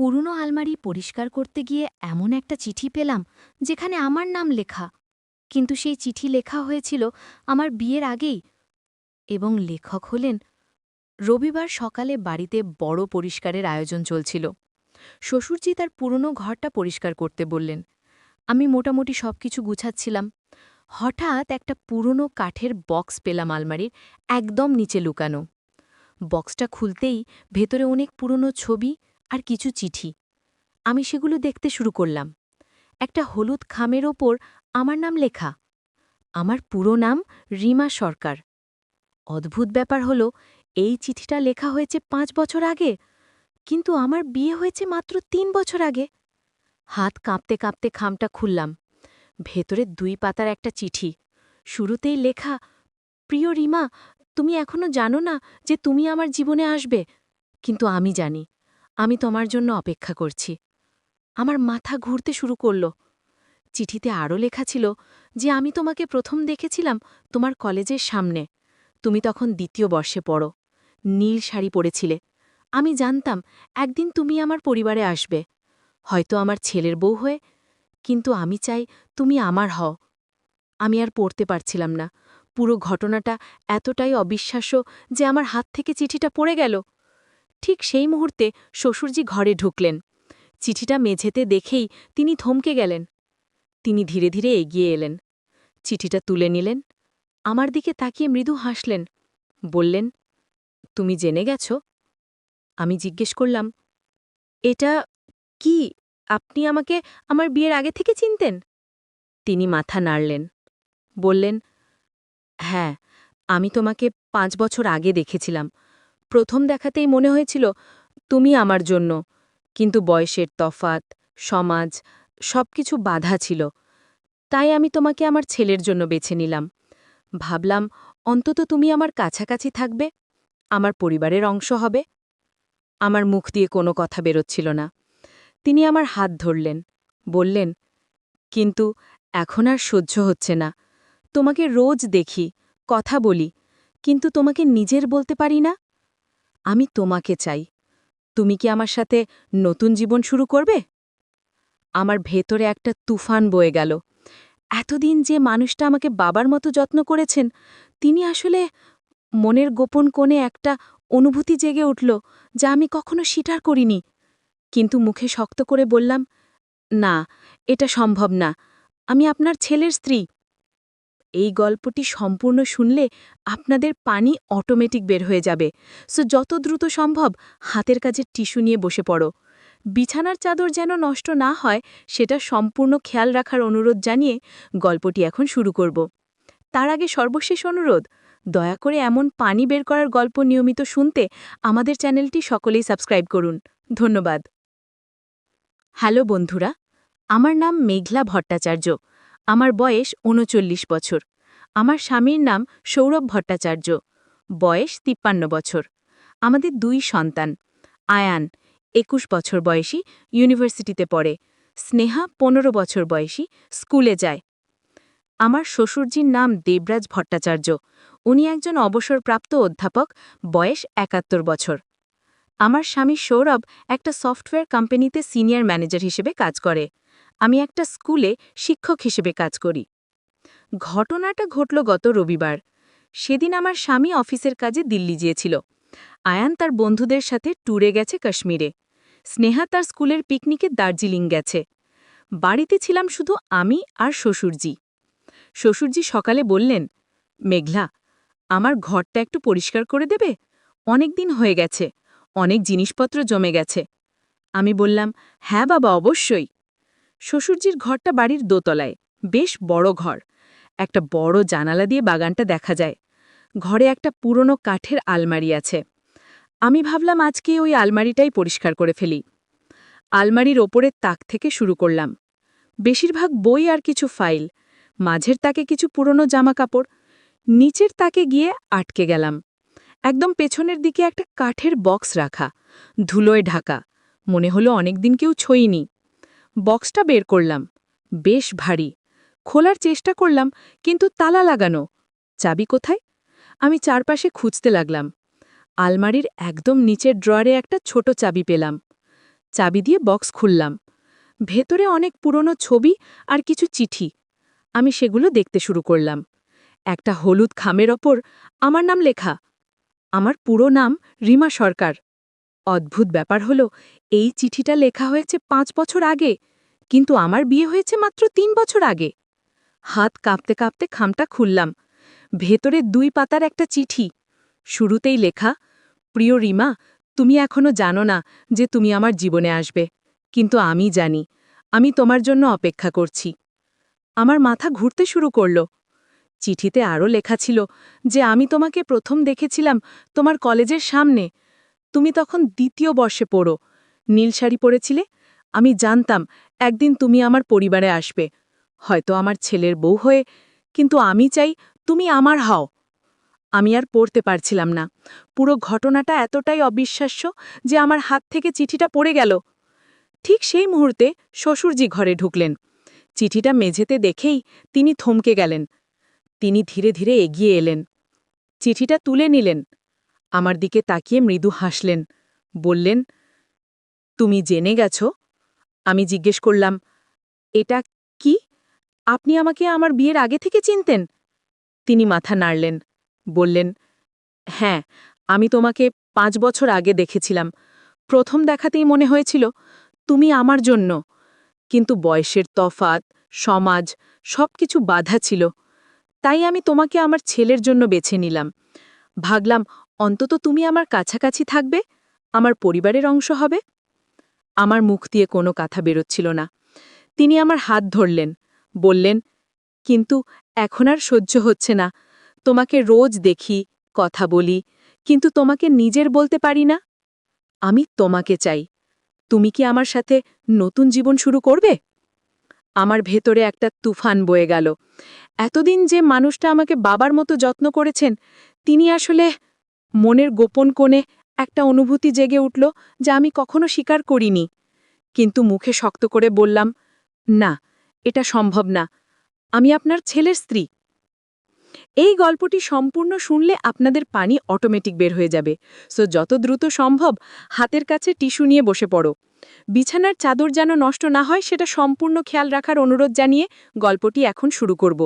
পুরনো আলমারি পরিষ্কার করতে গিয়ে এমন একটা চিঠি পেলাম যেখানে আমার নাম লেখা, কিন্তু সেই চিঠি লেখা হয়েছিল আমার বিয়ের আগেই। এবং লেখক হলেন। রবিবার সকালে বাড়িতে বড় পরিষ্কারের আয়োজন চলছিল। শ্বশুরজি তার পুরনো ঘরটা পরিষ্কার করতে বললেন। আমি মোটামুটি সবকিছু গুছাচ্ছিলাম। হঠাৎ একটা পুরনো কাঠের বক্স পেলাম আলমারির একদম নিচে লুকানো। বক্সটা খুলতেই ভেতরে অনেক পুরনো ছবি আর কিছু চিঠি। আমি সেগুলো দেখতে শুরু করলাম। একটা হলুদ খামের ওপর আমার নাম লেখা। আমার পুরো নাম রিমা সরকার। অদ্ভুত ব্যাপার হলো, এই চিঠিটা লেখা হয়েছে 5 বছর আগে, কিন্তু আমার বিয়ে হয়েছে মাত্র 3 বছর আগে। হাত কাঁপতে কাঁপতে খামটা খুললাম। ভেতরে 2 পাতার একটা চিঠি। শুরুতেই লেখা, প্রিয় রিমা, তুমি এখনো জানো না যে তুমি আমার জীবনে আসবে, কিন্তু আমি জানি। আমি তোমার জন্য অপেক্ষা করছি। আমার মাথা ঘুরতে শুরু করল। চিঠিতে আরও লেখা ছিল যে আমি তোমাকে প্রথম দেখেছিলাম তোমার কলেজের সামনে। তুমি তখন 2য় বর্ষে পড়ো। নীল শাড়ি পরেছিলে। আমি জানতাম একদিন তুমি আমার পরিবারে আসবে, হয়তো আমার ছেলের বউ হয়ে, কিন্তু আমি চাই তুমি আমার হও। আমি আর পড়তে পারছিলাম না। পুরো ঘটনাটা এতটাই অবিশ্বাস্য যে আমার হাত থেকে চিঠিটা পড়ে গেল। ঠিক সেই মুহূর্তে শ্বশুরজি ঘরে ঢুকলেন। চিঠিটা মেঝেতে দেখেই তিনি থমকে গেলেন। তিনি ধীরে ধীরে এগিয়ে এলেন, চিঠিটা তুলে নিলেন, আমার দিকে তাকিয়ে মৃদু হাসলেন, বললেন, তুমি জেনে গেছ? আমি জিজ্ঞেস করলাম, এটা কি? আপনি আমাকে আমার বিয়ের আগে থেকে চিনতেন? তিনি মাথা নাড়লেন, বললেন, হ্যাঁ, আমি তোমাকে 5 বছর আগে দেখেছিলাম। প্রথম দেখাতেই মনে হয়েছিল তুমি আমার জন্য, কিন্তু বয়সের তফাত, সমাজ, সবকিছু বাধা ছিল। তাই আমি তোমাকে আমার ছেলের জন্য বেছে নিলাম। ভাবলাম অন্তত তুমি আমার কাছাকাছি থাকবে, আমার পরিবারের অংশ হবে। আমার মুখ দিয়ে কোনো কথা বেরোচ্ছিল না। তিনি আমার হাত ধরলেন, বললেন, কিন্তু এখন আর সহ্য হচ্ছে না। তোমাকে রোজ দেখি, কথা বলি, কিন্তু তোমাকে নিজের বলতে পারি না। আমি তোমাকে চাই। তুমি কি আমার সাথে নতুন জীবন শুরু করবে? আমার ভেতরে একটা তুফান বয়ে গেল। এতদিন যে মানুষটা আমাকে বাবার মতো যত্ন করেছেন, তিনি আসলে... মনের গোপন কোণে একটা অনুভূতি জেগে উঠল যা আমি কখনো স্বীকার করিনি। কিন্তু মুখে শক্ত করে বললাম, না, এটা সম্ভব না। আমি আপনার ছেলের স্ত্রী। এই গল্পটি সম্পূর্ণ শুনলে আপনাদের পানি অটোমেটিক বের হয়ে যাবে, সো যত দ্রুত সম্ভব হাতের কাজে টিস্যু নিয়ে বসে পড়ো। বিছানার চাদর যেন নষ্ট না হয় সেটা সম্পূর্ণ খেয়াল রাখার অনুরোধ জানিয়ে গল্পটি এখন শুরু করব। তার আগে সর্বশেষ অনুরোধ, দয়া করে এমন পানি বের করার গল্প নিয়মিত শুনতে আমাদের চ্যানেলটি সকলেই সাবস্ক্রাইব করুন। ধন্যবাদ। হ্যালো বন্ধুরা, আমার নাম মেঘলা ভট্টাচার্য। আমার বয়স ৩৯ বছর। আমার স্বামীর নাম সৌরভ ভট্টাচার্য। বয়স ৫৩ বছর। আমাদের 2 সন্তান। আয়ান ২১ বছর বয়সী, ইউনিভার্সিটিতে পড়ে। স্নেহা ১৫ বছর বয়সী, স্কুলে যায়। আমার শ্বশুরজির নাম দেবরাজ ভট্টাচার্য। উনি একজন অবসরপ্রাপ্ত অধ্যাপক, বয়স ৭১ বছর। আমার স্বামী সৌরভ একটা সফটওয়্যার কোম্পানিতে সিনিয়র ম্যানেজার হিসেবে কাজ করে। আমি একটা স্কুলে শিক্ষক হিসেবে কাজ করি। ঘটনাটা ঘটল গত রবিবার। সেদিন আমার স্বামী অফিসের কাজে দিল্লি গিয়েছিল। আয়ান তার বন্ধুদের সাথে ট্যুরে গেছে কাশ্মীরে। স্নেহা তার স্কুলের পিকনিকে দার্জিলিং গেছে। বাড়িতে ছিলাম শুধু আমি আর শ্বশুরজি। শ্বশুরজি সকালে বললেন, মেঘলা, আমার ঘরটা একটু পরিষ্কার করে দেবে? অনেক দিন হয়ে গেছে, অনেক জিনিসপত্র জমে গেছে। আমি বললাম, হ্যাঁ বাবা, অবশ্যই। শ্বশুরজির ঘরটা বাড়ির দোতলায়, বেশ বড় ঘর। একটা বড় জানালা দিয়ে বাগানটা দেখা যায়। ঘরে একটা পুরনো কাঠের আলমারি আছে। আমি ভাবলাম আজকে ওই আলমারিটাই পরিষ্কার করে ফেলি। আলমারির ওপরের তাক থেকে শুরু করলাম। বেশিরভাগ বই আর কিছু ফাইল, মাঝের তাকে কিছু পুরনো জামাকাপড়। নিচের তাকে গিয়ে আটকে গেলাম। একদম পেছনের দিকে একটা কাঠের বক্স রাখা, ধুলোয় ঢাকা। মনে হলো অনেকদিন কেউ ছোঁয়নি। বক্সটা বের করলাম। বেশ ভারী। খোলার চেষ্টা করলাম, কিন্তু তালা লাগানো। চাবি কোথায়? আমি চারপাশে খুঁজতে লাগলাম। আলমারির একদম নিচের ড্রয়ারে একটা ছোট চাবি পেলাম। চাবি দিয়ে বক্স খুললাম। ভেতরে অনেক পুরনো ছবি আর কিছু চিঠি। আমি সেগুলো দেখতে শুরু করলাম। একটা হলুদ খামের ওপর আমার নাম লেখা। আমার পুরো নাম রিমা সরকার। অদ্ভুত ব্যাপার হলো, এই চিঠিটা লেখা হয়েছে 5 বছর আগে, কিন্তু আমার বিয়ে হয়েছে মাত্র 3 বছর আগে। হাত কাঁপতে কাঁপতে খামটা খুললাম। ভেতরে 2 পাতার একটা চিঠি। শুরুতেই লেখা, প্রিয় রিমা, তুমি এখনো জানো না যে তুমি আমার জীবনে আসবে, কিন্তু আমি জানি। আমি তোমার জন্য অপেক্ষা করছি। আমার মাথা ঘুরতে শুরু করল। চিঠিতে আরও লেখা ছিল যে আমি তোমাকে প্রথম দেখেছিলাম তোমার কলেজের সামনে। তুমি তখন 2য় বর্ষে পড়ো। নীল শাড়ি পরেছিলে। আমি জানতাম একদিন তুমি আমার পরিবারে আসবে, হয়তো আমার ছেলের বউ হয়ে, কিন্তু আমি চাই তুমি আমার হও। আমি আর পড়তে পারছিলাম না। পুরো ঘটনাটা এতটাই অবিশ্বাস্য যে আমার হাত থেকে চিঠিটা পড়ে গেল। ঠিক সেই মুহূর্তে শ্বশুরজি ঘরে ঢুকলেন। চিঠিটা মেঝেতে দেখেই তিনি থমকে গেলেন। তিনি ধীরে ধীরে এগিয়ে এলেন, চিঠিটা তুলে নিলেন, আমার দিকে তাকিয়ে মৃদু হাসলেন, বললেন, তুমি জেনে গেছ? আমি জিজ্ঞেস করলাম, এটা কি? আপনি আমাকে আমার বিয়ের আগে থেকে চিনতেন? তিনি মাথা নাড়লেন, বললেন, হ্যাঁ, আমি তোমাকে 5 বছর আগে দেখেছিলাম। প্রথম দেখাতেই মনে হয়েছিল তুমি আমার জন্য, কিন্তু বয়সের তফাত, সমাজ, সবকিছু বাধা ছিল। তাই আমি তোমাকে আমার ছেলের জন্য বেছে নিলাম। ভাবলাম অন্তত তুমি আমার কাছাকাছি থাকবে, আমার পরিবারের অংশ হবে। আমার মুখ দিয়ে কোনো কথা বেরোচ্ছিল না। তিনি আমার হাত ধরলেন, বললেন, কিন্তু এখন আর সহ্য হচ্ছে না। তোমাকে রোজ দেখি, কথা বলি, কিন্তু তোমাকে নিজের বলতে পারি না। আমি তোমাকে চাই। তুমি কি আমার সাথে নতুন জীবন শুরু করবে? আমার ভেতরে একটা তুফান বয়ে গেল। এতদিন যে মানুষটা আমাকে বাবার মতো যত্ন করেছেন, তিনি আসলে... মনের গোপন কোণে একটা অনুভূতি জেগে উঠল যা আমি কখনো স্বীকার করিনি। কিন্তু মুখে শক্ত করে বললাম, না, এটা সম্ভব না। আমি আপনার ছেলের স্ত্রী। এই গল্পটি সম্পূর্ণ শুনলে আপনাদের পানি অটোমেটিক বের হয়ে যাবে। সো যত দ্রুত সম্ভব হাতের কাছে টিস্যু নিয়ে বসে পড়ো। বিছানার চাদর যেন নষ্ট না হয় সেটা সম্পূর্ণ খেয়াল রাখার অনুরোধ জানিয়ে গল্পটি এখন শুরু করব।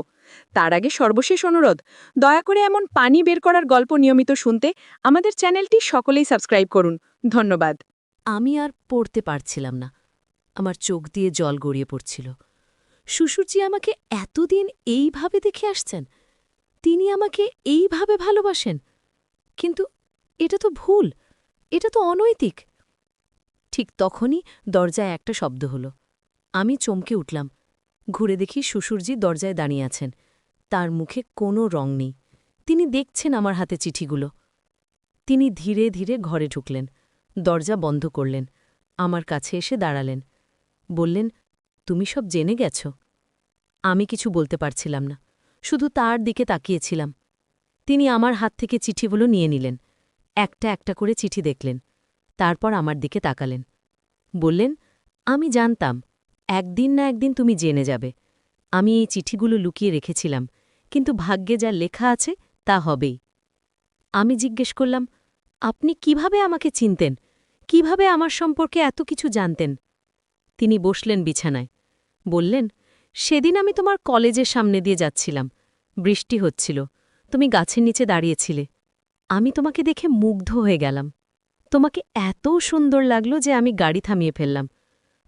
তার আগে সর্বশেষ অনুরোধ, দয়া করে এমন পানি বের করার গল্প নিয়মিত শুনতে আমাদের চ্যানেলটি সকলেই সাবস্ক্রাইব করুন। ধন্যবাদ। আমি আর পড়তে পারছিলাম না। আমার চোখ দিয়ে জল গড়িয়ে পড়ছিল। শ্বশুরজি আমাকে এতদিন এইভাবে দেখে আসছেন, তিনি আমাকে এইভাবে ভালোবাসেন। কিন্তু এটা তো ভুল, এটা তো অনৈতিক। ঠিক তখনই দরজায় একটা শব্দ হলো। আমি চমকে উঠলাম। ঘুরে দেখি শ্বশুরজি দরজায় দাঁড়িয়ে আছেন। তার মুখে কোনো রং নেই। তিনি দেখছেন আমার হাতে চিঠিগুলো। তিনি ধীরে ধীরে ঘরে ঢুকলেন, দরজা বন্ধ করলেন, আমার কাছে এসে দাঁড়ালেন, বললেন, তুমি সব জেনে গেছ? আমি কিছু বলতে পারছিলাম না, শুধু তার দিকে তাকিয়েছিলাম। তিনি আমার হাত থেকে চিঠিগুলো নিয়ে নিলেন, একটা একটা করে চিঠি দেখলেন, তারপর আমার দিকে তাকালেন, বললেন, আমি জানতাম একদিন না একদিন তুমি জেনে যাবে। আমি এই চিঠিগুলো লুকিয়ে রেখেছিলাম, কিন্তু ভাগ্যে যা লেখা আছে তা হবেই। আমি জিজ্ঞেস করলাম, আপনি কিভাবে আমাকে চিনতেন? কিভাবে আমার সম্পর্কে এত কিছু জানতেন? তিনি বসলেন বিছানায়, বললেন, সেদিন আমি তোমার কলেজের সামনে দিয়ে যাচ্ছিলাম। বৃষ্টি হচ্ছিল, তুমি গাছের নিচে দাঁড়িয়েছিলে। আমি তোমাকে দেখে মুগ্ধ হয়ে গেলাম। তোমাকে এত সুন্দর লাগলো যে আমি গাড়ি থামিয়ে ফেললাম।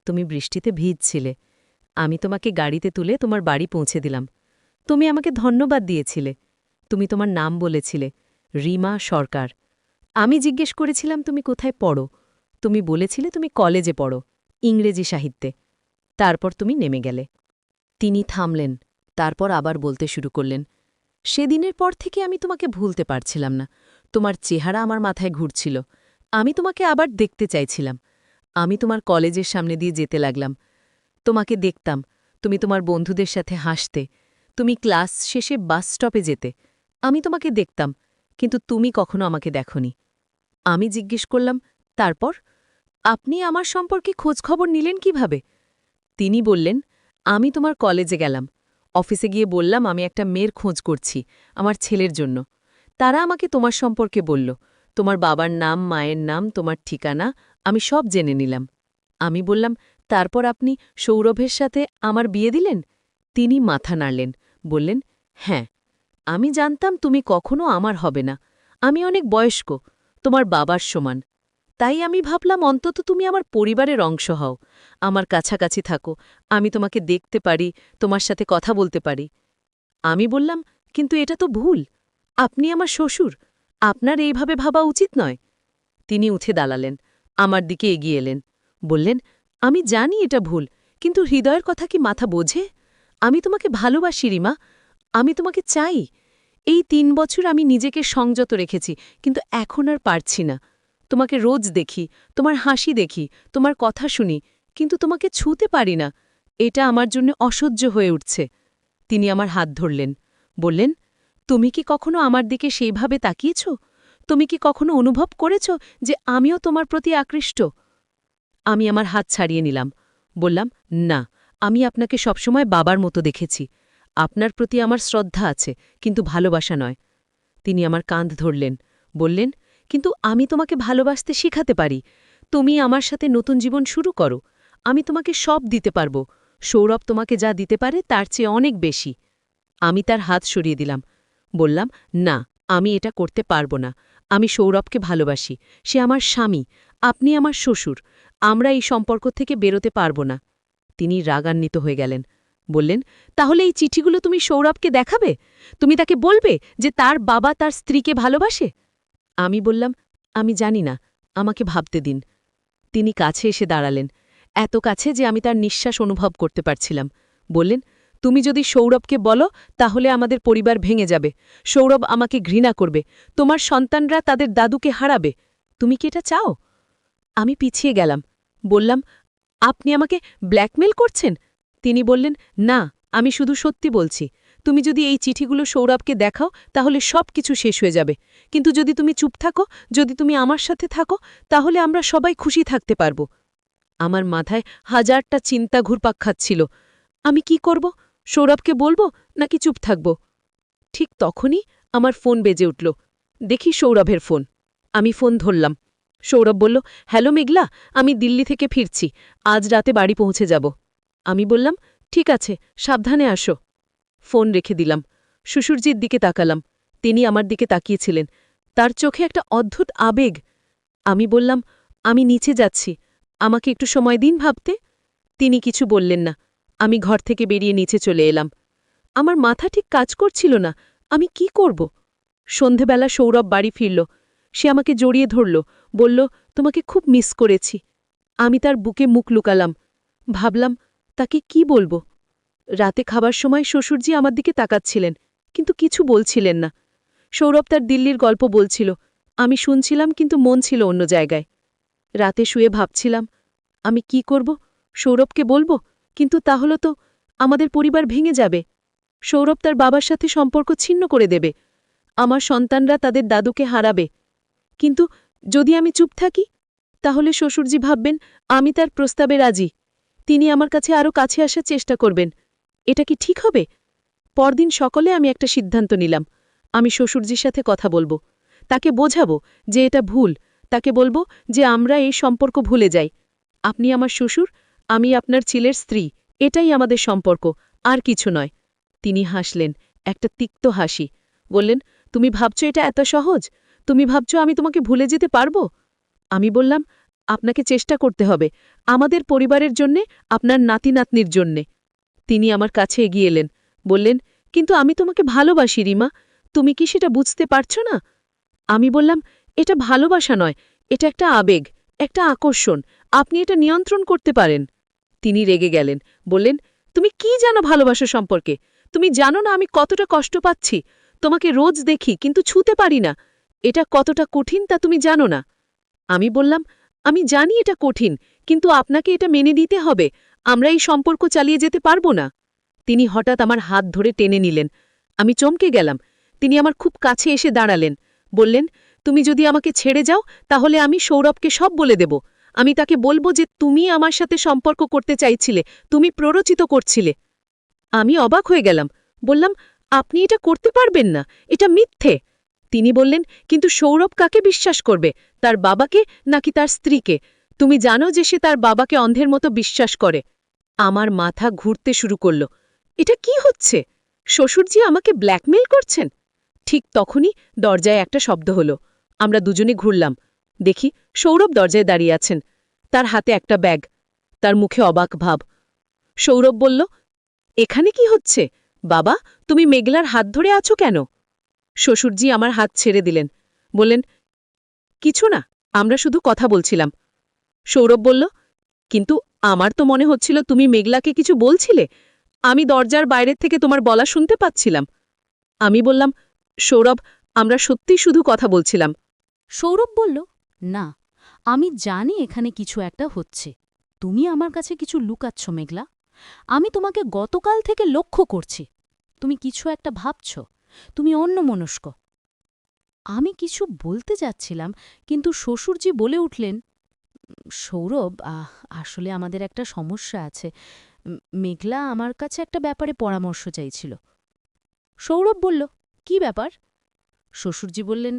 তুমি বৃষ্টিতে ভিজছিলে। আমি তোমাকে গাড়িতে তুলে তোমার বাড়ি পৌঁছে দিলাম। তুমি আমাকে ধন্যবাদ দিয়েছিলে। তুমি তোমার নাম বলেছিলে, রিমা সরকার। আমি জিজ্ঞেস করেছিলাম তুমি কোথায় পড়ো। তুমি বলেছিলে তুমি কলেজে পড়ো, ইংরেজি সাহিত্যে। তারপর তুমি নেমে গেলে। তিনি থামলেন, তারপর আবার বলতে শুরু করলেন, সেদিনের পর থেকে আমি তোমাকে ভুলতে পারছিলাম না। তোমার চেহারা আমার মাথায় ঘুরছিল। আমি তোমাকে আবার দেখতে চাইছিলাম। আমি তোমার কলেজের সামনে দিয়ে যেতে লাগলাম। তোমাকে দেখতাম, তুমি তোমার বন্ধুদের সাথে হাসতে। তুমি ক্লাস শেষে বাস স্টপে যেতে। আমি তোমাকে দেখতাম, কিন্তু তুমি কখনো আমাকে দেখনি। আমি জিজ্ঞেস করলাম, তারপর আপনি আমার সম্পর্কে খোঁজখবর নিলেন কিভাবে? তিনি বললেন, আমি তোমার কলেজে গেলাম। অফিসে গিয়ে বললাম আমি একটা মেয়ের খোঁজ করছি, আমার ছেলের জন্য। তারা আমাকে তোমার সম্পর্কে বলল, তোমার বাবার নাম, মায়ের নাম, তোমার ঠিকানা, আমি সব জেনে নিলাম। আমি বললাম, তারপর আপনি সৌরভের সাথে আমার বিয়ে দিলেন? তিনি মাথা নাড়লেন, বললেন, হ্যাঁ, আমি জানতাম তুমি কখনো আমার হবে না। আমি অনেক বয়স্ক, তোমার বাবার সমান। তাই আমি ভাবলাম অন্তত তুমি আমার পরিবারের অংশ হও, আমার কাছাকাছি থাকো, আমি তোমাকে দেখতে পারি, তোমার সাথে কথা বলতে পারি। আমি বললাম, কিন্তু এটা তো ভুল। আপনি আমার শ্বশুর, আপনার এইভাবে ভাবা উচিত নয়। তিনি উঠে দাঁড়ালেন, আমার দিকে এগিয়ে এলেন, বললেন, আমি জানি এটা ভুল, কিন্তু হৃদয়ের কথা কি মাথা বোঝে? আমি তোমাকে ভালোবাসি রিমা, আমি তোমাকে চাই। এই ৩ বছর আমি নিজেকে সংযত রেখেছি, কিন্তু এখন আর পারছি না। তোমাকে রোজ দেখি, তোমার হাসি দেখি, তোমার কথা শুনি, কিন্তু তোমাকে ছুঁতে পারি না। এটা আমার জন্য অসহ্য হয়ে উঠছে। তিনি আমার হাত ধরলেন, বললেন, তুমি কি কখনো আমার দিকে সেইভাবে তাকিয়েছ? তুমি কি কখনো অনুভব করেছ যে আমিও তোমার প্রতি আকৃষ্ট? আমি আমার হাত ছাড়িয়ে নিলাম, বললাম, না, আমি আপনাকে সবসময় বাবার মতো দেখেছি। আপনার প্রতি আমার শ্রদ্ধা আছে, কিন্তু ভালোবাসা নয়। তিনি আমার কাঁধ ধরলেন, বললেন, কিন্তু আমি তোমাকে ভালোবাসতে শিখাতে পারি। তুমি আমার সাথে নতুন জীবন শুরু করো। আমি তোমাকে সব দিতে পারব। সৌরভ তোমাকে যা দিতে পারে তার চেয়ে অনেক বেশি। আমি তার হাত সরিয়ে দিলাম, বললাম, না, আমি এটা করতে পারব না। আমি সৌরভকে ভালোবাসি, সে আমার স্বামী, আপনি আমার শ্বশুর। আমরা এই সম্পর্ক থেকে বেরোতে পারব না। তিনি রাগান্বিত হয়ে গেলেন, বললেন, তাহলে এই চিঠিগুলো তুমি সৌরভকে দেখাবে? তুমি তাকে বলবে যে তার বাবা তার স্ত্রীকে ভালোবাসে? আমি বললাম, আমি জানি না, আমাকে ভাবতে দিন। তিনি কাছে এসে দাঁড়ালেন, এত কাছে যে আমি তার নিঃশ্বাস অনুভব করতে পারছিলাম। বললেন, তুমি যদি সৌরভকে বলো তাহলে আমাদের পরিবার ভেঙে যাবে। সৌরভ আমাকে ঘৃণা করবে, তোমার সন্তানরা তাদের দাদুকে হারাবে। তুমি কি এটা চাও? আমি পিছিয়ে গেলাম, বললাম, আপনি আমাকে ব্ল্যাকমেল করছেন? তিনি বললেন, না, আমি শুধু সত্যি বলছি। তুমি যদি এই চিঠিগুলো সৌরভকে দেখাও তাহলে সব কিছু শেষ হয়ে যাবে। কিন্তু যদি তুমি চুপ থাকো, যদি তুমি আমার সাথে থাকো, তাহলে আমরা সবাই খুশি থাকতে পারব। আমার মাথায় হাজারটা চিন্তা ঘুরপাক খাচ্ছিল। আমি কি করব? সৌরভকে বলবো নাকি চুপ থাকব? ঠিক তখনই আমার ফোন বেজে উঠল। দেখি সৌরভের ফোন। আমি ফোন ধরলাম। সৌরভ বলল, হ্যালো মেঘলা, আমি দিল্লি থেকে ফিরছি, আজ রাতে বাড়ি পৌঁছে যাব। আমি বললাম, ঠিক আছে, সাবধানে আসো। ফোন রেখে দিলাম। শ্বশুরজির দিকে তাকালাম। তিনি আমার দিকে তাকিয়েছিলেন, তার চোখে একটা অদ্ভুত আবেগ। আমি বললাম, আমি নিচে যাচ্ছি, আমাকে একটু সময় দিন ভাবতে। তিনি কিছু বললেন না। আমি ঘর থেকে বেরিয়ে নিচে চলে এলাম। আমার মাথা ঠিক কাজ করছিল না, আমি কি করব? সন্ধেবেলা সৌরভ বাড়ি ফিরল। সে আমাকে জড়িয়ে ধরল, বলল, তোমাকে খুব মিস করেছি। আমি তার বুকে মুখ লুকালাম। ভাবলাম, তাকে কি বলবো? রাতে খাবার সময় শ্বশুরজি আমার দিকে তাকাচ্ছিলেন, কিন্তু কিছু বলছিলেন না। সৌরভ তার দিল্লির গল্প বলছিল, আমি শুনছিলাম, কিন্তু মন ছিল অন্য জায়গায়। রাতে শুয়ে ভাবছিলাম, আমি কি করব? সৌরভকে বলবো, কিন্তু তাহলে তো আমাদের পরিবার ভেঙে যাবে। সৌরভ তার বাবার সাথে সম্পর্ক ছিন্ন করে দেবে। আমার সন্তানরা তাদের দাদুকে হারাবে। কিন্তু যদি আমি চুপ থাকি, তাহলে শ্বশুরজি ভাববেন আমি তার প্রস্তাবে রাজি। তিনি আমার কাছে আরও কাছে আসার চেষ্টা করবেন। এটা কি ঠিক হবে? পরদিন সকলে আমি একটা সিদ্ধান্ত নিলাম। আমি শ্বশুরজির সাথে কথা বলবো, তাকে বোঝাবো যে এটা ভুল। তাকে বলবো যে আমরা এই সম্পর্ক ভুলে যাই। আপনি আমার শ্বশুর, আমি আপনার ছেলের স্ত্রী, এটাই আমাদের সম্পর্ক, আর কিছু নয়। তিনি হাসলেন, একটা তিক্ত হাসি। বললেন, তুমি ভাবছো এটা এত সহজ? তুমি ভাবছো আমি তোমাকে ভুলে যেতে পারবো? আমি বললাম, আপনাকে চেষ্টা করতে হবে, আমাদের পরিবারের জন্যে, আপনার নাতি নাতনির জন্যে। তিনি আমার কাছে এগিয়ে এলেন, বললেন, কিন্তু আমি তোমাকে ভালোবাসি রিমা, তুমি কি সেটা বুঝতে পারছো না? আমি বললাম, এটা ভালোবাসা নয়, এটা একটা আবেগ, একটা আকর্ষণ, আপনি এটা নিয়ন্ত্রণ করতে পারেন। তিনি রেগে গেলেন, বললেন, তুমি কি জানো ভালোবাসা সম্পর্কে? তুমি জানো না আমি কতটা কষ্ট পাচ্ছি? তোমাকে রোজ দেখি, কিন্তু ছুঁতে পারি না। এটা কতটা কঠিন তা তুমি জানো না। আমি বললাম, আমি জানি এটা কঠিন, কিন্তু আপনাকে এটা মেনে নিতে হবে, আমরা এই সম্পর্ক চালিয়ে যেতে পারবো না। তিনি হঠাৎ আমার হাত ধরে টেনে নিলেন। আমি চমকে গেলাম। তিনি আমার খুব কাছে এসে দাঁড়ালেন, বললেন, তুমি যদি আমাকে ছেড়ে যাও তাহলে আমি সৌরভকে সব বলে দেব। আমি তাকে বলবো যে তুমি আমার সাথে সম্পর্ক করতে চাইছিলে, তুমি প্ররোচিত করছিলে। আমি অবাক হয়ে গেলাম, বললাম, আপনি এটা করতে পারবেন না, এটা মিথ্যে। তিনি বললেন, কিন্তু সৌরভ কাকে বিশ্বাস করবে, তার বাবাকে নাকি তার স্ত্রীকে? তুমি জানো যে সে তার বাবাকে অন্ধের মতো বিশ্বাস করে। আমার মাথা ঘুরতে শুরু করল। এটা কি হচ্ছে? শ্বশুরজি আমাকে ব্ল্যাকমেল করছেন? ঠিক তখনই দরজায় একটা শব্দ হলো। আমরা দুজনে ঘুরলাম। দেখি সৌরভ দরজায় দাঁড়িয়ে আছেন। তার হাতে একটা ব্যাগ, তার মুখে অবাক ভাব। সৌরভ বলল, এখানে কি হচ্ছে? বাবা, তুমি মেঘলার হাত ধরে আছো কেন? শ্বশুরজি আমার হাত ছেড়ে দিলেন। বললেন, কিছু না, আমরা শুধু কথা বলছিলাম। সৌরভ বলল, কিন্তু আমার তো মনে হচ্ছিল তুমি মেঘলাকে কিছু বলছিলে। আমি দরজার বাইরের থেকে তোমার বলা শুনতে পাচ্ছিলাম। আমি বললাম, সৌরভ, আমরা সত্যিই শুধু কথা বলছিলাম। সৌরভ বলল, না, আমি জানি এখানে কিছু একটা হচ্ছে। তুমি আমার কাছে কিছু লুকাচ্ছ মেঘলা। আমি তোমাকে গতকাল থেকে লক্ষ্য করছি। তুমি কিছু একটা ভাবছ। তুমি অন্যমনস্ক। আমি কিছু বলতে যাচ্ছিলাম, কিন্তু শ্বশুরজি বলে উঠলেন, সৌরভ, আসলে আমাদের একটা সমস্যা আছে। মেঘলা আমার কাছে একটা ব্যাপারে পরামর্শ চাইছিল। সৌরভ বলল, কি ব্যাপার? শ্বশুরজি বললেন,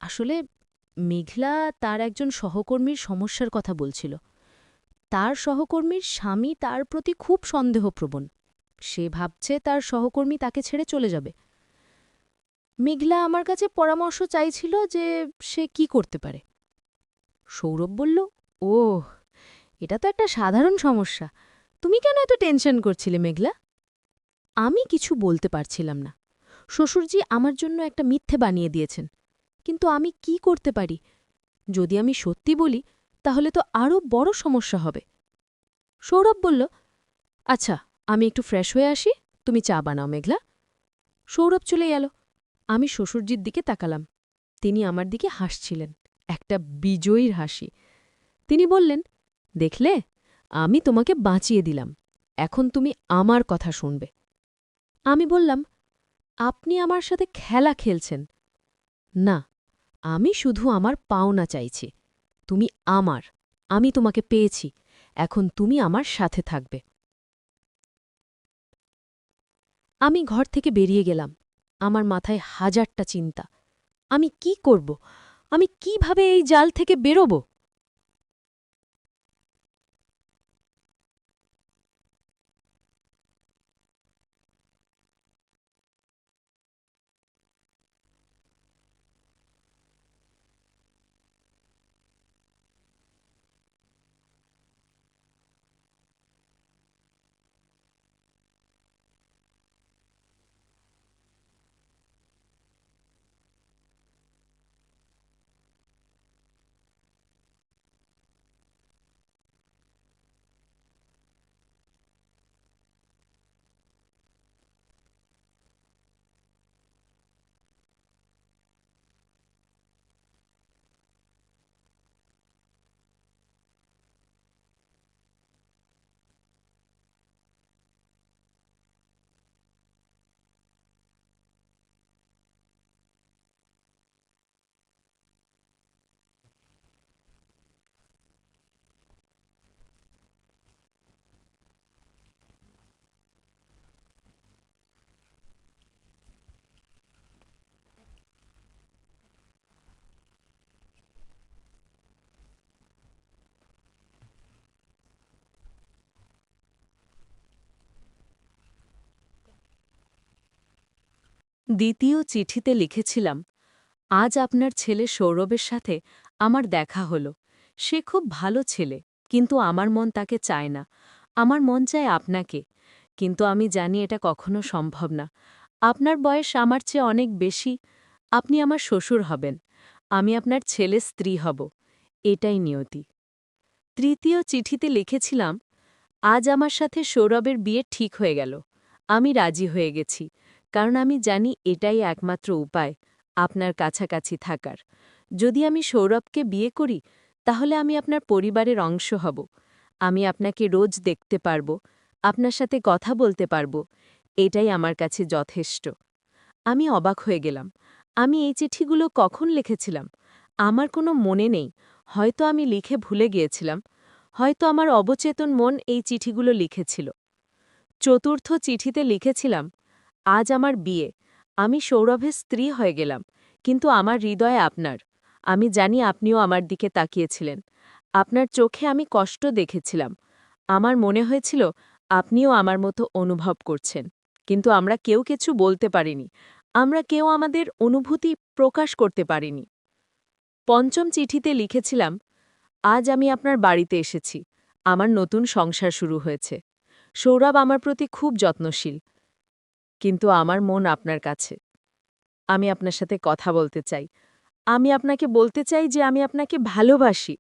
আসলে মেঘলা তার একজন সহকর্মীর সমস্যার কথা বলছিল। তার সহকর্মীর স্বামী তার প্রতি খুব সন্দেহপ্রবণ। সে ভাবছে তার সহকর্মী তাকে ছেড়ে চলে যাবে। মেঘলা আমার কাছে পরামর্শ চাইছিল যে সে কি করতে পারে। সৌরভ বলল, ওহ, এটা তো একটা সাধারণ সমস্যা। তুমি কেন এত টেনশন করছিলে মেঘলা? আমি কিছু বলতে পারছিলাম না। শ্বশুরজি আমার জন্য একটা মিথ্যে বানিয়ে দিয়েছেন। কিন্তু আমি কি করতে পারি? যদি আমি সত্যি বলি, তাহলে তো আরও বড় সমস্যা হবে। সৌরভ বলল, আচ্ছা, আমি একটু ফ্রেশ হয়ে আসি, তুমি চা বানাও মেঘলা। সৌরভ চলে গেল। আমি শ্বশুরজির দিকে তাকালাম। তিনি আমার দিকে হাসছিলেন, একটা বিজয়ীর হাসি। তিনি বললেন, দেখলে, আমি তোমাকে বাঁচিয়ে দিলাম। এখন তুমি আমার কথা শুনবে। আমি বললাম, আপনি আমার সাথে খেলা খেলছেন। না, আমি শুধু আমার পাওনা চাইছি। তুমি আমার, আমি তোমাকে পেয়েছি। এখন তুমি আমার সাথে থাকবে। আমি ঘর থেকে বেরিয়ে গেলাম। আমার মাথায় হাজারটা চিন্তা। আমি কি করব? আমি কিভাবে এই জাল থেকে বেরোব? দ্বিতীয় চিঠিতে লিখেছিলাম, আজ আপনার ছেলে সৌরভের সাথে আমার দেখা হলো। সে খুব ভালো ছেলে, কিন্তু আমার মন তাকে চায় না। আমার মন চায় আপনাকে, কিন্তু আমি জানি এটা কখনো সম্ভব না। আপনার বয়স আমার চেয়ে অনেক বেশি। আপনি আমার শ্বশুর হবেন। আমি আপনার ছেলে স্ত্রী হব। এটাই নিয়তি। তৃতীয় চিঠিতে লিখেছিলাম, আজ আমার সাথে সৌরভের বিয়ে ঠিক হয়ে গেল। আমি রাজি হয়ে গেছি, কারণ আমি জানি এটাই একমাত্র উপায় আপনার কাছাকাছি থাকার। যদি আমি সৌরভকে বিয়ে করি, তাহলে আমি আপনার পরিবারের অংশ হব। আমি আপনাকে রোজ দেখতে পারব, আপনার সাথে কথা বলতে পারব। এটাই আমার কাছে যথেষ্ট। আমি অবাক হয়ে গেলাম। আমি এই চিঠিগুলো কখন লিখেছিলাম? আমার কোনো মনে নেই। হয়তো আমি লিখে ভুলে গিয়েছিলাম। হয়তো আমার অবচেতন মন এই চিঠিগুলো লিখেছিল। চতুর্থ চিঠিতে লিখেছিলাম, আজ আমার বিয়ে। আমি সৌরভের স্ত্রী হয়ে গেলাম, কিন্তু আমার হৃদয়ে আপনার। আমি জানি আপনিও আমার দিকে তাকিয়েছিলেন। আপনার চোখে আমি কষ্ট দেখেছিলাম। আমার মনে হয়েছিল আপনিও আমার মতো অনুভব করছেন। কিন্তু আমরা কেউ কিছু বলতে পারিনি। আমরা কেউ আমাদের অনুভূতি প্রকাশ করতে পারিনি। ৫ম চিঠিতে লিখেছিলাম, আজ আমি আপনার বাড়িতে এসেছি। আমার নতুন সংসার শুরু হয়েছে। সৌরভ আমার প্রতি খুব যত্নশীল। কিন্তু আমার মন আপনার কাছে। আমি আপনার সাথে কথা বলতে চাই। আমি আপনাকে বলতে চাই যে আমি আপনাকে ভালোবাসি।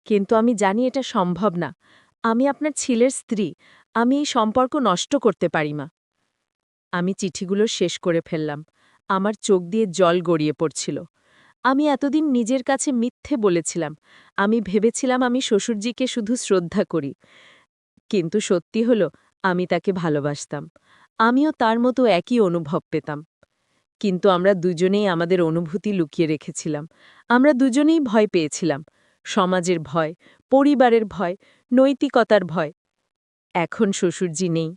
কিন্তু আমি জানি এটা সম্ভব না। আমি আপনার ছেলের স্ত্রী। আমি এই সম্পর্ক নষ্ট করতে পারি না। আমি চিঠিগুলো শেষ করে ফেললাম। আমার চোখ দিয়ে জল গড়িয়ে পড়ছিল। আমি এতদিন নিজের কাছে মিথ্যে বলেছিলাম। আমি ভেবেছিলাম আমি শ্বশুরজিকে শুধু শ্রদ্ধা করি। কিন্তু সত্যি হল আমি তাকে ভালোবাসতাম। আমিও তার মতো একই অনুভব পেতাম। কিন্তু আমরা দুজনেই আমাদের অনুভূতি লুকিয়ে রেখেছিলাম। আমরা দুজনেই ভয় পেয়েছিলাম। সমাজের ভয়, পরিবারের ভয়, নৈতিকতার ভয়। এখন শ্বশুরজি নেই।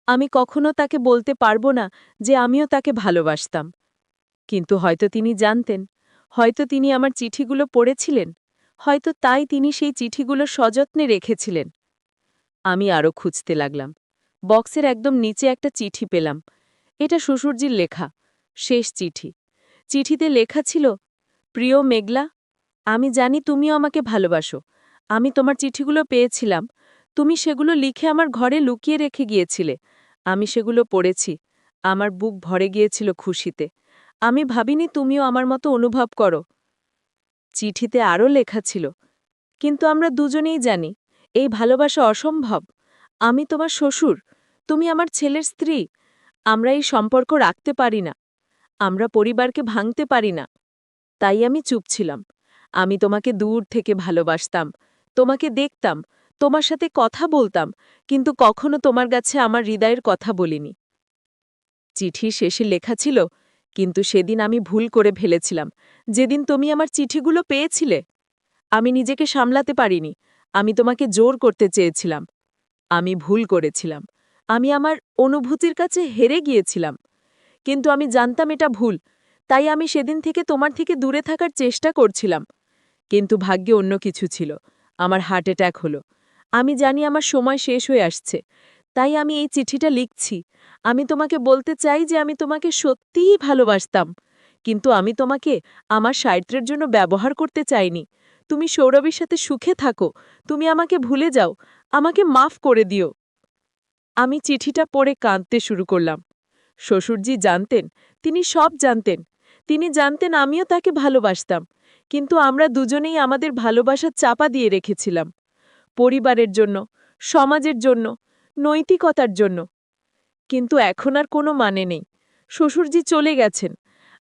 আমি কখনো তাকে বলতে পারবো না যে আমিও তাকে ভালোবাসতাম। কিন্তু হয়তো তিনি জানতেন। হয়তো তিনি আমার চিঠিগুলো পড়েছিলেন। হয়তো তাই তিনি সেই চিঠিগুলো সযত্নে রেখেছিলেন। আমি আরও খুঁজতে লাগলাম। বক্সের একদম নিচে একটা চিঠি পেলাম। এটা শ্বশুরজির লেখা, শেষ চিঠি। চিঠিতে লেখা ছিল, প্রিয় মেঘলা, আমি জানি তুমিও আমাকে ভালোবাসো। আমি তোমার চিঠিগুলো পেয়েছিলাম। তুমি সেগুলো লিখে আমার ঘরে লুকিয়ে রেখে গিয়েছিলে। আমি সেগুলো পড়েছি। আমার বুক ভরে গিয়েছিল খুশিতে। আমি ভাবিনি তুমিও আমার মতো অনুভব করো। চিঠিতে আরও লেখা ছিল, কিন্তু আমরা দুজনেই জানি এই ভালোবাসা অসম্ভব। আমি তোমার শ্বশুর, তুমি আমার ছেলের স্ত্রী। আমরা এই সম্পর্ক রাখতে পারি না। আমরা পরিবারকে ভাঙতে পারি না। তাই আমি চুপ ছিলাম। আমি তোমাকে দূর থেকে ভালোবাসতাম। তোমাকে দেখতাম, তোমার সাথে কথা বলতাম, কিন্তু কখনো তোমার কাছে আমার হৃদয়ের কথা বলিনি। চিঠি শেষে লেখা ছিল, কিন্তু সেদিন আমি ভুল করে ফেলেছিলাম। যেদিন তুমি আমার চিঠিগুলো পেয়েছিলে, আমি নিজেকে সামলাতে পারিনি। আমি তোমাকে জোর করতে চেয়েছিলাম। আমি ভুল করেছিলাম। আমি আমার অনুভূতির কাছে হেরে গিয়েছিলাম। কিন্তু আমি জানতাম এটা ভুল। তাই আমি সেদিন থেকে তোমার থেকে দূরে থাকার চেষ্টা করছিলাম। কিন্তু ভাগ্যে অন্য কিছু ছিল। আমার হার্ট অ্যাটাক হলো। আমি জানি আমার সময় শেষ হয়ে আসছে। তাই আমি এই চিঠিটা লিখছি। আমি তোমাকে বলতে চাই যে আমি তোমাকে সত্যিই ভালোবাসতাম। কিন্তু আমি তোমাকে আমার স্বার্থের জন্য ব্যবহার করতে চাইনি। তুমি সৌরভীর সাথে সুখে থাকো। তুমি আমাকে ভুলে যাও। আমাকে মাফ করে দিও। আমি চিঠিটা পড়ে কাঁদতে শুরু করলাম। শ্বশুরজি জানতেন, তিনি সব জানতেন। তিনি জানতেন আমিও তাকে ভালোবাসতাম। কিন্তু আমরা দুজনেই আমাদের ভালোবাসা চাপা দিয়ে রেখেছিলাম। পরিবারের জন্য, সমাজের জন্য, নৈতিকতার জন্য। কিন্তু এখন আর কোনো মানে নেই। শ্বশুরজি চলে গেছেন।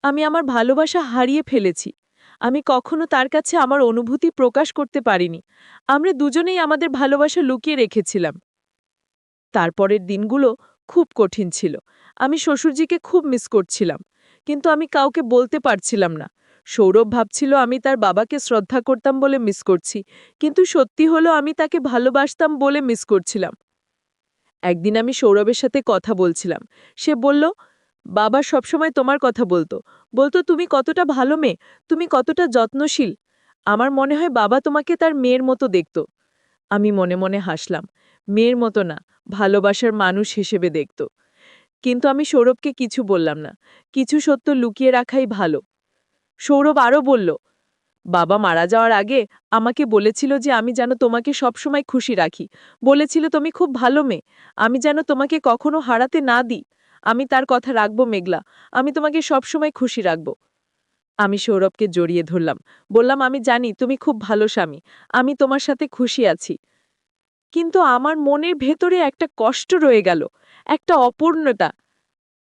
আমি আমার ভালোবাসা হারিয়ে ফেলেছি। আমি কখনো তার কাছে আমার অনুভূতি প্রকাশ করতে পারিনি। আমরা দুজনেই আমাদের ভালোবাসা লুকিয়ে রেখেছিলাম। তারপরের দিনগুলো খুব কঠিন ছিল। আমি শ্বশুরজিকে খুব মিস করছিলাম। কিন্তু আমি কাউকে বলতে পারছিলাম না। সৌরভ ভাবছিল আমি তার বাবাকে শ্রদ্ধা করতাম বলে মিস করছি। কিন্তু সত্যি হলো আমি তাকে ভালোবাসতাম বলে মিস করছিলাম। একদিন আমি সৌরভের সাথে কথা বলছিলাম। সে বলল, বাবা সবসময় তোমার কথা বলতো। বলতো তুমি কতটা ভালো মেয়ে, তুমি কতটা যত্নশীল। আমার মনে হয় বাবা তোমাকে তার মেয়ের মতো দেখত। আমি মনে মনে হাসলাম। মেয়ের মতো না, ভালোবাসার মানুষ হিসেবে দেখত। কিন্তু আমি সৌরভকে কিছু বললাম না। কিছু সত্য লুকিয়ে রাখাই ভালো। সৌরভ আরও বলল, বাবা মারা যাওয়ার আগে আমাকে বলেছিল যে আমি যেন তোমাকে সবসময় খুশি রাখি। বলেছিল তুমি খুব ভালো মেয়ে, আমি যেন তোমাকে কখনো হারাতে না দিই। আমি তার কথা রাখব মেঘলা, আমি তোমাকে সবসময় খুশি রাখব। আমি সৌরভকে জড়িয়ে ধরলাম। বললাম, আমি জানি তুমি খুব ভালো স্বামী, আমি তোমার সাথে খুশি আছি। কিন্তু আমার মনের ভেতরে একটা কষ্ট রয়ে গেল, একটা অপূর্ণতা।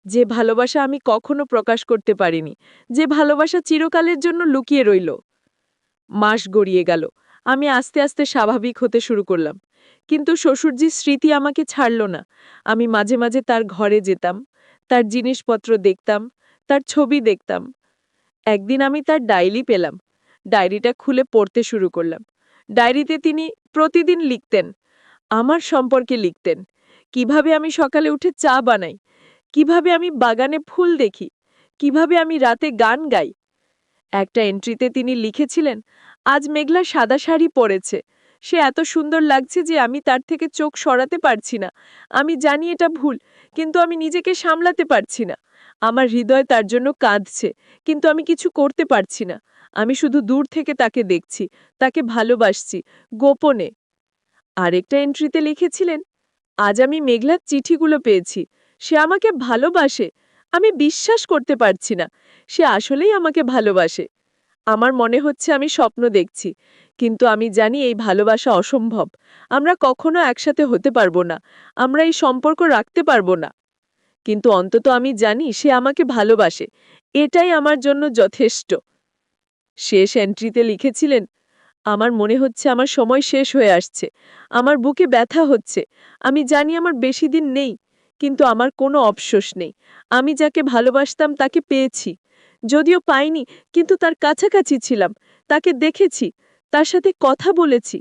যে ভালোবাসা আমি কখনো প্রকাশ করতে পারিনি, যে ভালোবাসা চিরকালের জন্য লুকিয়ে রইল। মাস গড়িয়ে গেল। আমি আস্তে আস্তে স্বাভাবিক হতে শুরু করলাম। কিন্তু শ্বশুরজির স্মৃতি আমাকে ছাড়ল না। আমি মাঝে মাঝে তার ঘরে যেতাম, তার জিনিসপত্র দেখতাম, তার ছবি দেখতাম। একদিন আমি তার ডায়েরি পেলাম। ডায়েরিটা খুলে পড়তে শুরু করলাম। ডায়েরিতে তিনি প্রতিদিন লিখতেন, আমার সম্পর্কে লিখতেন। কিভাবে আমি সকালে উঠে চা বানাই, কিভাবে আমি বাগানে ফুল দেখি, কিভাবে আমি রাতে গান গাই। একটা এন্ট্রিতে তিনি লিখেছিলেন, আজ মেঘলা সাদা শাড়ি পরেছে। সে এত সুন্দর লাগছে যে আমি তার থেকে চোখ সরাতে পারছি না। আমি জানি এটা ভুল, কিন্তু আমি নিজেকে সামলাতে পারছি না। আমার হৃদয় তার জন্য কাঁদছে, কিন্তু আমি কিছু করতে পারছি না। আমি শুধু দূর থেকে তাকে দেখছি, তাকে ভালোবাসছি, গোপনে। আরেকটা এন্ট্রিতে লিখেছিলেন, আজ আমি মেঘলার চিঠিগুলো পেয়েছি। সে আমাকে ভালোবাসে। আমি বিশ্বাস করতে পারছি না। সে আসলেই আমাকে ভালোবাসে। আমার মনে হচ্ছে আমি স্বপ্ন দেখছি, কিন্তু আমি জানি এই ভালোবাসা অসম্ভব। আমরা কখনো একসাথে হতে পারবো না, আমরা এই সম্পর্ক রাখতে পারবো না। কিন্তু অন্তত আমি জানি সে আমাকে ভালোবাসে। এটাই আমার জন্য যথেষ্ট। শেষ এন্ট্রিতে লিখেছিলেন, আমার মনে হচ্ছে আমার সময় শেষ হয়ে আসছে। আমার বুকে ব্যথা হচ্ছে। আমি জানি আমার বেশি দিন নেই, কিন্তু আমার কোনো অফসোস নেই। আমি যাকে ভালোবাসতাম তাকে পেয়েছি। যদিও পাইনি, কিন্তু তার কাছাকাছি ছিলাম। তাকে দেখেছি, তার সাথে কথা বলেছি।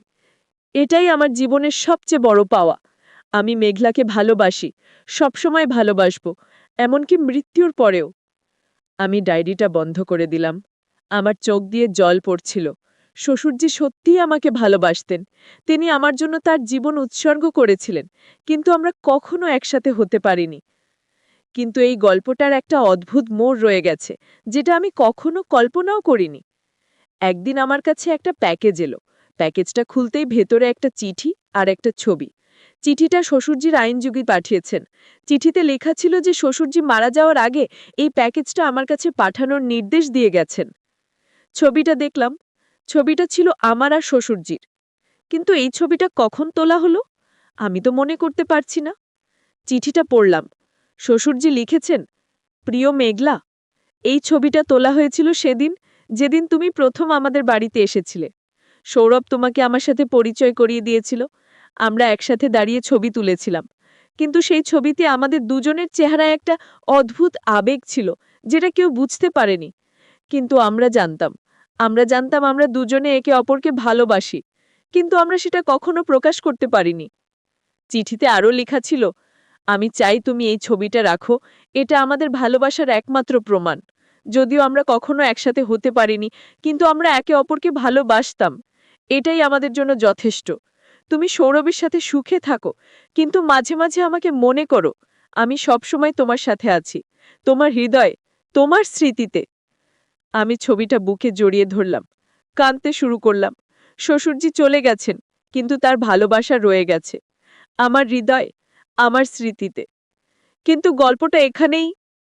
এটাই আমার জীবনের সবচেয়ে বড় পাওয়া। আমি মেঘলাকে ভালোবাসি, সবসময় ভালোবাসবো, এমনকি মৃত্যুর পরেও। আমি ডায়েরিটা বন্ধ করে দিলাম। আমার চোখ দিয়ে জল পড়ছিল। শ্বশুরজি সত্যিই আমাকে ভালোবাসতেন। তিনি আমার জন্য তার জীবন উৎসর্গ করেছিলেন, কিন্তু আমরা কখনো একসাথে হতে পারিনি। কিন্তু এই গল্পটার একটা অদ্ভুত মোড় রয়ে গেছে, যেটা আমি কখনো কল্পনাও করিনি। একদিন আমার কাছে একটা প্যাকেজ এলো। প্যাকেজটা খুলতেই ভেতরে একটা চিঠি আর একটা ছবি। চিঠিটা শ্বশুরজির আইনজীবী পাঠিয়েছেন। চিঠিতে লেখা ছিল যে শ্বশুরজি মারা যাওয়ার আগে এই প্যাকেজটা আমার কাছে পাঠানোর নির্দেশ দিয়ে গেছেন। ছবিটা দেখলাম। ছবিটা ছিল আমার আর শ্বশুরজির। কিন্তু এই ছবিটা কখন তোলা হলো আমি তো মনে করতে পারছি না। চিঠিটা পড়লাম। শ্বশুরজি লিখেছেন, প্রিয় মেঘলা, এই ছবিটা তোলা হয়েছিল সেদিন, যেদিন তুমি প্রথম আমাদের বাড়িতে এসেছিলে। সৌরভ তোমাকে আমার সাথে পরিচয় করিয়ে দিয়েছিল। আমরা একসাথে দাঁড়িয়ে ছবি তুলেছিলাম। কিন্তু সেই ছবিতে আমাদের দুজনের চেহারায় একটা অদ্ভুত আবেগ ছিল, যেটা কেউ বুঝতে পারেনি। কিন্তু আমরা জানতাম আমরা দুজনে একে অপরকে ভালোবাসি, কিন্তু আমরা সেটা কখনো প্রকাশ করতে পারিনি। চিঠিতে আরও লেখা ছিল, আমি চাই তুমি এই ছবিটা রাখো। এটা আমাদের ভালোবাসার একমাত্র প্রমাণ। যদিও আমরা কখনো একসাথে হতে পারিনি, কিন্তু আমরা একে অপরকে ভালোবাসতাম। এটাই আমাদের জন্য যথেষ্ট। তুমি সৌরভের সাথে সুখে থাকো, কিন্তু মাঝে মাঝে আমাকে মনে করো। আমি সবসময় তোমার সাথে আছি, তোমার হৃদয়ে, তোমার স্মৃতিতে। আমি ছবিটা বুকে জড়িয়ে ধরলাম, কাঁদতে শুরু করলাম। শ্বশুরজি চলে গেছেন, কিন্তু তার ভালোবাসা রয়ে গেছে আমার হৃদয়ে, আমার স্মৃতিতে। কিন্তু গল্পটা এখানেই